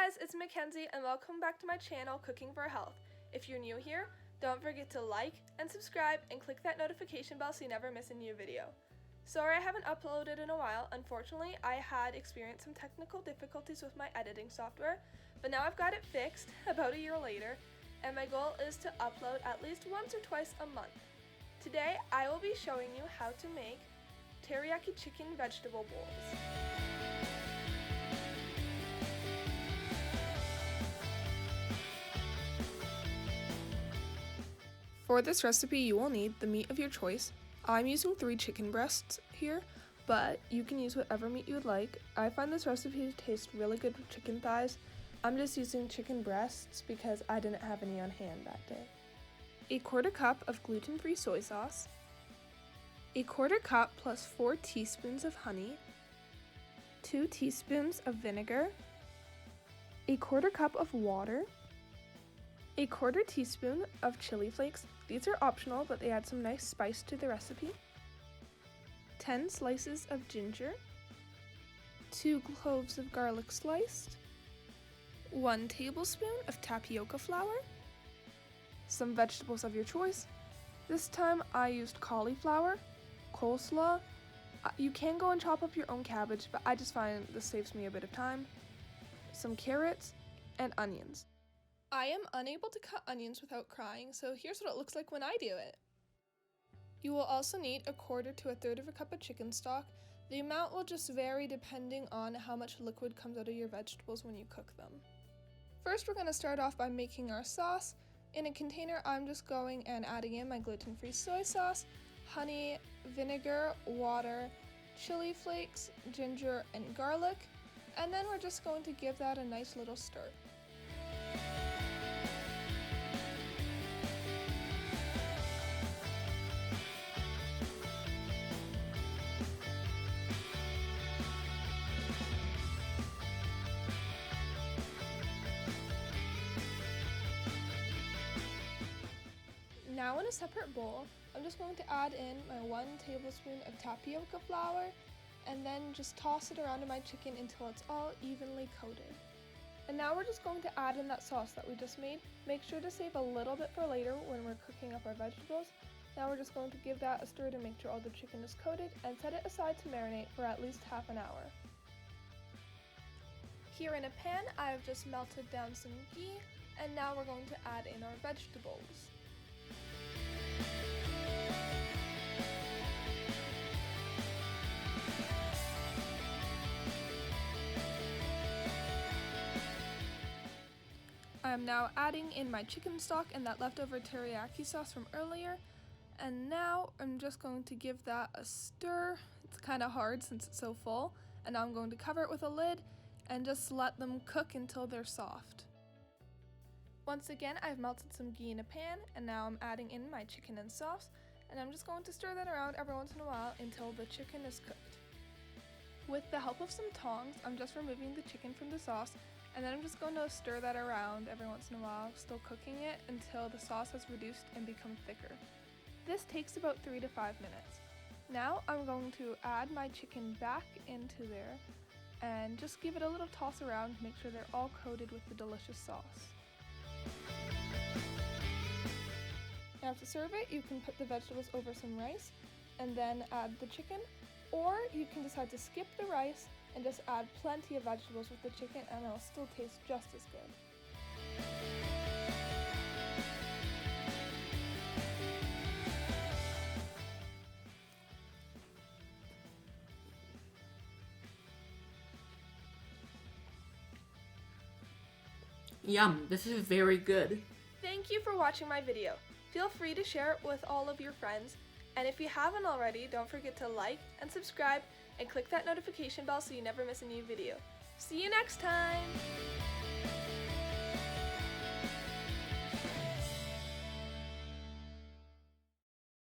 guys, it's Mackenzie and welcome back to my channel, Cooking for Health. If you're new here, don't forget to like and subscribe and click that notification bell so you never miss a new video. Sorry I haven't uploaded in a while. Unfortunately, I had experienced some technical difficulties with my editing software, but now I've got it fixed about a year later, and my goal is to upload at least once or twice a month. Today, I will be showing you how to make teriyaki chicken vegetable bowls. For this recipe, you will need the meat of your choice. I'm using 3 chicken breasts here, but you can use whatever meat you would like. I find this recipe tastes really good with chicken thighs. I'm just using chicken breasts because I didn't have any on hand that day. 1/4 cup of gluten-free soy sauce, 1/4 cup plus 4 teaspoons of honey, 2 teaspoons of vinegar, 1/4 cup of water, 1/4 teaspoon of chili flakes. These are optional, but they add some nice spice to the recipe. 10 slices of ginger, 2 cloves of garlic sliced, 1 tablespoon of tapioca flour, some vegetables of your choice. This time I used cauliflower, coleslaw. You can go and chop up your own cabbage, but I just find this saves me a bit of time. Some carrots and onions. I am unable to cut onions without crying, so here's what it looks like when I do it. You will also need 1/4 to 1/3 cup of chicken stock. The amount will just vary depending on how much liquid comes out of your vegetables when you cook them. First, we're going to start off by making our sauce. In a container, I'm just going and adding in my gluten-free soy sauce, honey, vinegar, water, chili flakes, ginger, and garlic, and then we're just going to give that a nice little stir. Now in a separate bowl, I'm just going to add in my 1 tablespoon of tapioca flour and then just toss it around in my chicken until it's all evenly coated. And now we're just going to add in that sauce that we just made. Make sure to save a little bit for later when we're cooking up our vegetables. Now we're just going to give that a stir to make sure all the chicken is coated and set it aside to marinate for at least half an hour. Here in a pan, I've just melted down some ghee, and now we're going to add in our vegetables. I am now adding in my chicken stock and that leftover teriyaki sauce from earlier, and now I'm just going to give that a stir. It's kind of hard since it's so full, and now I'm going to cover it with a lid and just let them cook until they're soft. Once again, I've melted some ghee in a pan, and now I'm adding in my chicken and sauce, and I'm just going to stir that around every once in a while until the chicken is cooked. With the help of some tongs, I'm just removing the chicken from the sauce, and then I'm just going to stir that around every once in a while, still cooking it until the sauce has reduced and become thicker. This takes about 3 to 5 minutes. Now I'm going to add my chicken back into there and just give it a little toss around to make sure they're all coated with the delicious sauce. Now to serve it, you can put the vegetables over some rice and then add the chicken, or you can decide to skip the rice and just add plenty of vegetables with the chicken, and it'll still taste just as good. Yum, this is very good. Thank you for watching my video. Feel free to share it with all of your friends, and if you haven't already, don't forget to like and subscribe and click that notification bell so you never miss a new video. See you next time!